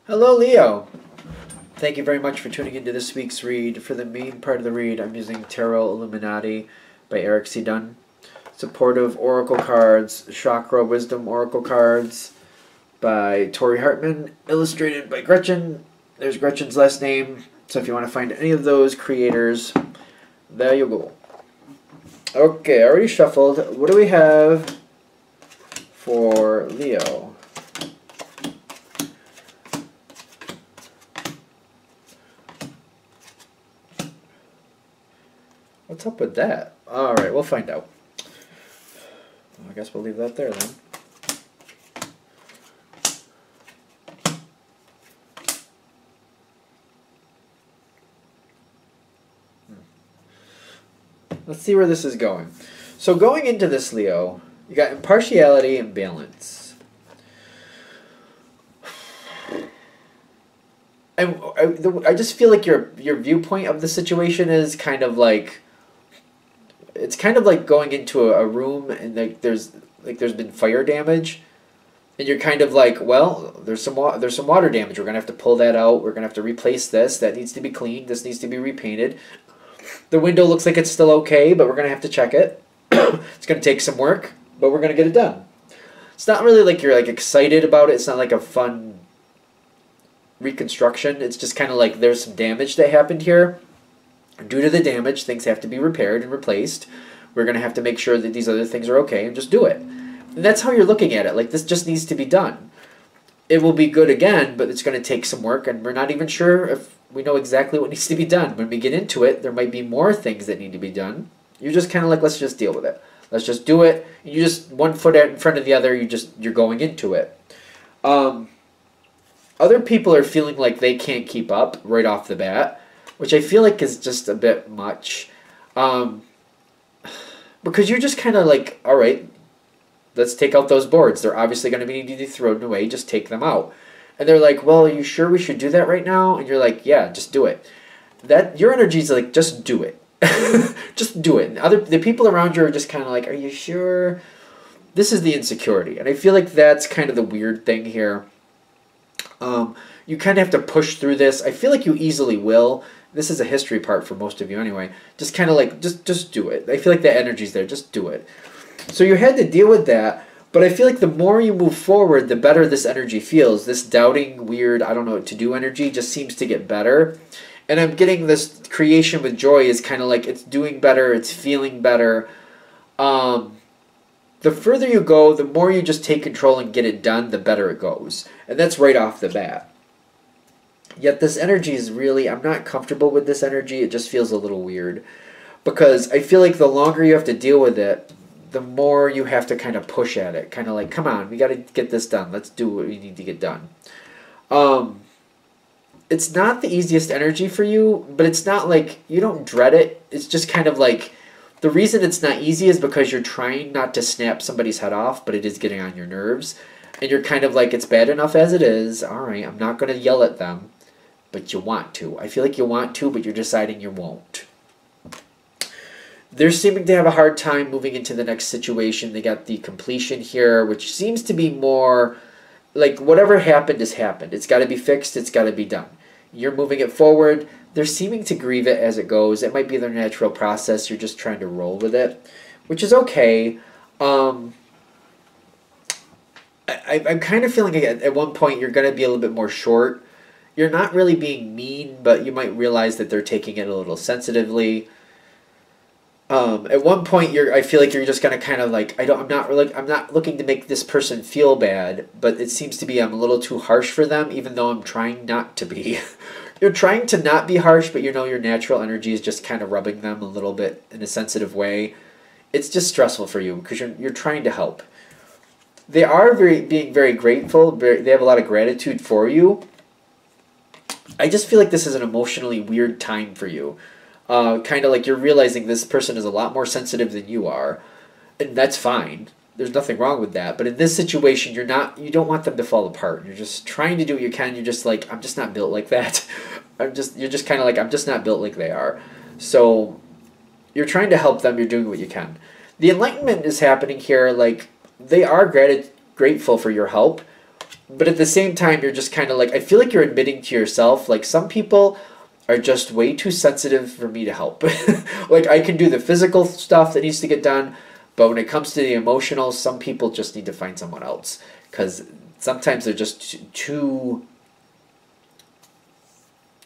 Hello, Leo. Thank you very much for tuning into this week's read. For the main part of the read, I'm using Tarot Illuminati by Eric C. Dunn. Supportive Oracle cards, Chakra Wisdom Oracle cards by Tori Hartman, illustrated by Gretchen. There's Gretchen's last name. So if you want to find any of those creators, there you go. Okay, I already shuffled. What do we have for Leo? What's up with that? Alright, we'll find out. I guess we'll leave that there then. Let's see where this is going. So going into this, Leo, you got impartiality and balance. I just feel like your viewpoint of the situation is kind of like, it's kind of like going into a room and there's been fire damage, and you're kind of like, well, there's some water damage. We're gonna have to pull that out. We're gonna have to replace this. That needs to be cleaned. This needs to be repainted. The window looks like it's still okay, but we're gonna have to check it. It's gonna take some work, but we're gonna get it done. It's not really like you're like excited about it. It's not like a fun reconstruction. It's just kind of like there's some damage that happened here. Due to the damage, things have to be repaired and replaced. We're going to have to make sure that these other things are okay and just do it. And that's how you're looking at it. Like, this just needs to be done. It will be good again, but it's going to take some work, and we're not even sure if we know exactly what needs to be done. When we get into it, there might be more things that need to be done. You're just kind of like, let's just deal with it. Let's just do it. You just, one foot out in front of the other, you're going into it. Other people are feeling like they can't keep up right off the bat, which I feel like is just a bit much. Because you're just kind of like, all right, let's take out those boards. They're obviously going to be needing to be thrown away. Just take them out. And they're like, well, are you sure we should do that right now? And you're like, yeah, just do it. Your energy is like, just do it. Just do it. And the people around you are just kind of like, are you sure? This is the insecurity. And I feel like that's kind of the weird thing here. You kind of have to push through this. I feel like you easily will. This is a history part for most of you anyway. Just kind of like, just do it. I feel like the energy's there. Just do it. So you had to deal with that, but I feel like the more you move forward, the better this energy feels. This doubting, weird, I don't know what to do energy just seems to get better. And I'm getting this creation with joy is kind of like it's doing better, it's feeling better. The further you go, the more you just take control and get it done, the better it goes. And that's right off the bat. Yet this energy is really, I'm not comfortable with this energy. It just feels a little weird. Because I feel like the longer you have to deal with it, the more you have to kind of push at it. Kind of like, come on, we got to get this done. Let's do what we need to get done. It's not the easiest energy for you, but it's not like, you don't dread it. It's just kind of like, the reason it's not easy is because you're trying not to snap somebody's head off, but it is getting on your nerves. And you're kind of like, it's bad enough as it is. All right, I'm not going to yell at them. But you want to. I feel like you want to, but you're deciding you won't. They're seeming to have a hard time moving into the next situation. They got the completion here, which seems to be more like whatever happened has happened. It's got to be fixed. It's got to be done. You're moving it forward. They're seeming to grieve it as it goes. It might be their natural process. You're just trying to roll with it, which is okay. I'm kind of feeling like at one point you're going to be a little bit more short. You're not really being mean, but you might realize that they're taking it a little sensitively. At one point, I feel like you're just gonna kind of like, I'm not looking to make this person feel bad, but it seems to be I'm a little too harsh for them, even though I'm trying not to be. You're trying to not be harsh, but you know your natural energy is just kind of rubbing them a little bit in a sensitive way. It's just stressful for you because you're trying to help. They are being very grateful. They have a lot of gratitude for you. I just feel like this is an emotionally weird time for you. Kind of like you're realizing this person is a lot more sensitive than you are. And that's fine. There's nothing wrong with that. But in this situation, you don't want them to fall apart. You're just trying to do what you can. You're just like, I'm just not built like that. You're just kind of like, I'm just not built like they are. So you're trying to help them. You're doing what you can. The enlightenment is happening here. Like, they are grateful for your help. But at the same time, you're just kind of like, I feel like you're admitting to yourself, like, some people are just way too sensitive for me to help. Like, I can do the physical stuff that needs to get done, but when it comes to the emotional, some people just need to find someone else. Because sometimes they're just too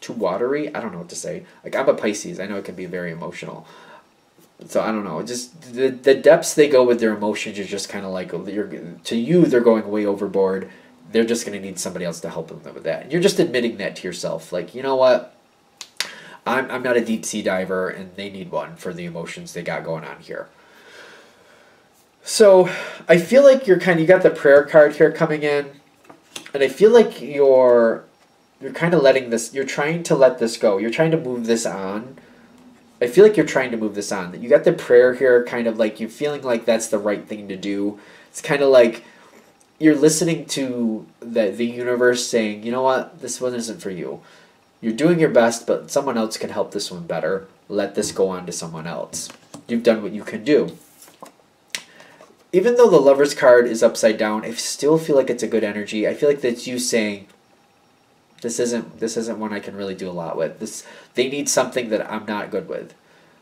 watery. I don't know what to say. Like, I'm a Pisces. I know it can be very emotional. So I don't know. Just the depths they go with their emotions are just kind of like, to you, they're going way overboard. They're just going to need somebody else to help them with that. And you're just admitting that to yourself. Like, you know what? I'm not a deep sea diver, and they need one for the emotions they got going on here. So I feel like you got the prayer card here coming in, and I feel like you're kind of you're trying to let this go. You're trying to move this on. I feel like you're trying to move this on. You got the prayer here, kind of like you're feeling like that's the right thing to do. It's kind of like you're listening to the universe saying, you know what, this one isn't for you. You're doing your best, but someone else can help this one better. Let this go on to someone else. You've done what you can do. Even though the Lover's card is upside down, I still feel like it's a good energy. I feel like that's you saying, this isn't one I can really do a lot with. They need something that I'm not good with.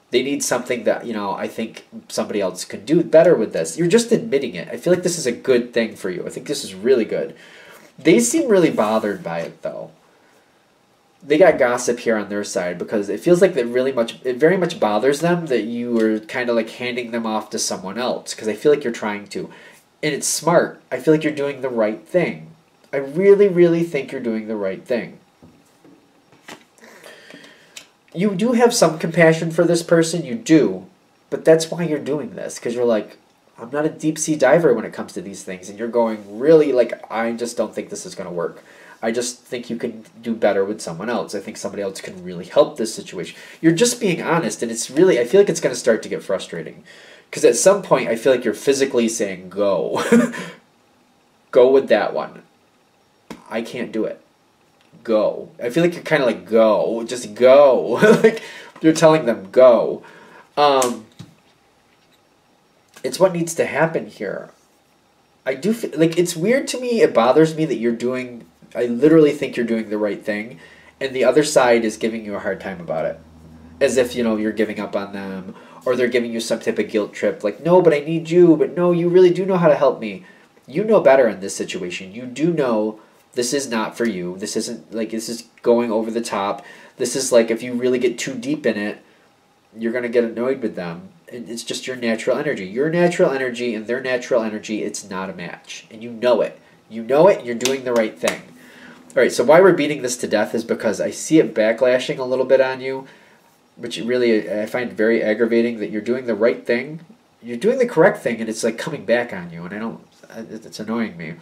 They need something that, I think somebody else could do better with this. You're just admitting it. I feel like this is a good thing for you. I think this is really good. They seem really bothered by it, though. They got gossip here on their side because it feels like it very much bothers them that you are kind of like handing them off to someone else, because I feel like you're trying to. And it's smart. I feel like you're doing the right thing. I really, really think you're doing the right thing. You do have some compassion for this person, you do, but that's why you're doing this, because you're like, I'm not a deep sea diver when it comes to these things, and you're going really like, I just don't think this is going to work. I just think you can do better with someone else. I think somebody else can really help this situation. You're just being honest, and it's really, I feel like it's going to start to get frustrating. Because at some point, I feel like you're physically saying, go. Go with that one. I can't do it. Go. I feel like you're kind of like, go. Just go. Like, you're telling them, go. It's what needs to happen here. I do feel like it's weird to me. It bothers me that I literally think you're doing the right thing, and the other side is giving you a hard time about it. As if, you're giving up on them, or they're giving you some type of guilt trip, like, no, but I need you, but no, you really do know how to help me. You know better in this situation. You do know this is not for you. This isn't, like, this is going over the top. This is like, if you really get too deep in it, you're going to get annoyed with them. And it's just your natural energy. Your natural energy and their natural energy, it's not a match. And you know it. You know it, and you're doing the right thing. All right, so why we're beating this to death is because I see it backlashing a little bit on you, which really I find very aggravating that you're doing the right thing. You're doing the correct thing, and it's like coming back on you, and it's annoying me.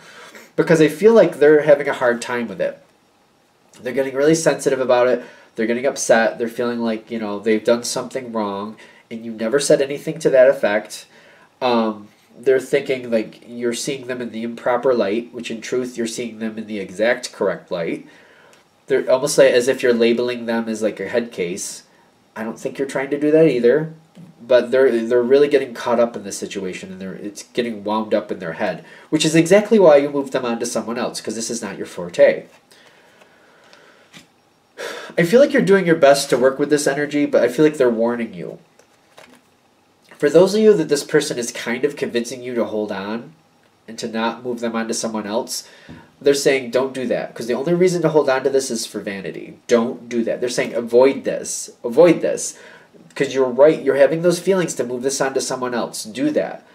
Because I feel like they're having a hard time with it. They're getting really sensitive about it. They're getting upset. They're feeling like, they've done something wrong, and you never said anything to that effect. They're thinking like you're seeing them in the improper light, which in truth you're seeing them in the exact correct light. They're almost like as if you're labeling them as like a head case. I don't think you're trying to do that either, but they're really getting caught up in this situation, and it's getting wound up in their head, which is exactly why you moved them on to someone else, because this is not your forte. I feel like you're doing your best to work with this energy, but I feel like they're warning you. For those of you that this person is kind of convincing you to hold on and to not move them on to someone else, they're saying don't do that, because the only reason to hold on to this is for vanity. Don't do that. They're saying avoid this. Avoid this. Because you're right. You're having those feelings to move this on to someone else. Do that.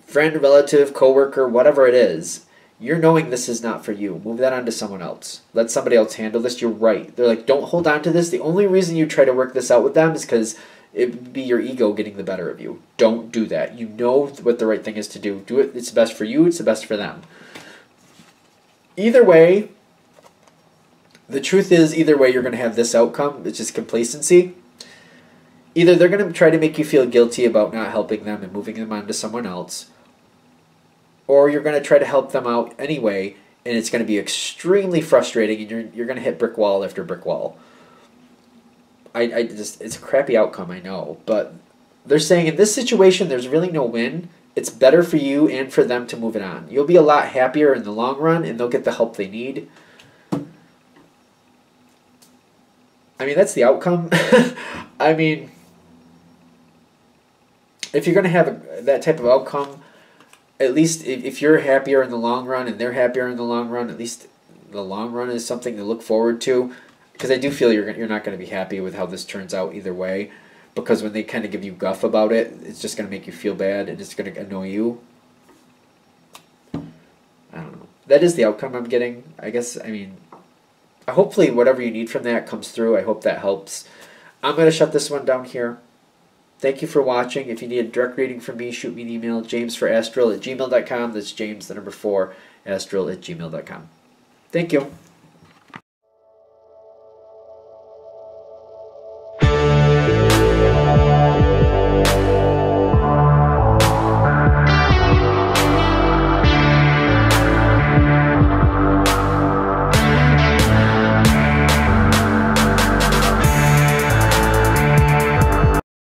Friend, relative, coworker, whatever it is, you're knowing this is not for you. Move that on to someone else. Let somebody else handle this. You're right. They're like, don't hold on to this. The only reason you try to work this out with them is because it would be your ego getting the better of you. Don't do that. You know what the right thing is to do. Do it. It's the best for you. It's the best for them. Either way, the truth is, either way, you're going to have this outcome. It's just complacency. Either they're going to try to make you feel guilty about not helping them and moving them on to someone else, or you're going to try to help them out anyway, and it's going to be extremely frustrating, and you're going to hit brick wall after brick wall. It's a crappy outcome, I know, but they're saying in this situation there's really no win, it's better for you and for them to move it on. You'll be a lot happier in the long run, and they'll get the help they need. I mean, that's the outcome. I mean, if you're going to have that type of outcome, at least if you're happier in the long run and they're happier in the long run, at least the long run is something to look forward to. Because I do feel you're not going to be happy with how this turns out either way. Because when they kind of give you guff about it, it's just going to make you feel bad and it's going to annoy you. I don't know. That is the outcome I'm getting. I guess, I mean, hopefully whatever you need from that comes through. I hope that helps. I'm going to shut this one down here. Thank you for watching. If you need a direct reading from me, shoot me an email, jamesforastral@gmail.com. That's James, the number 4, astral@gmail.com. Thank you.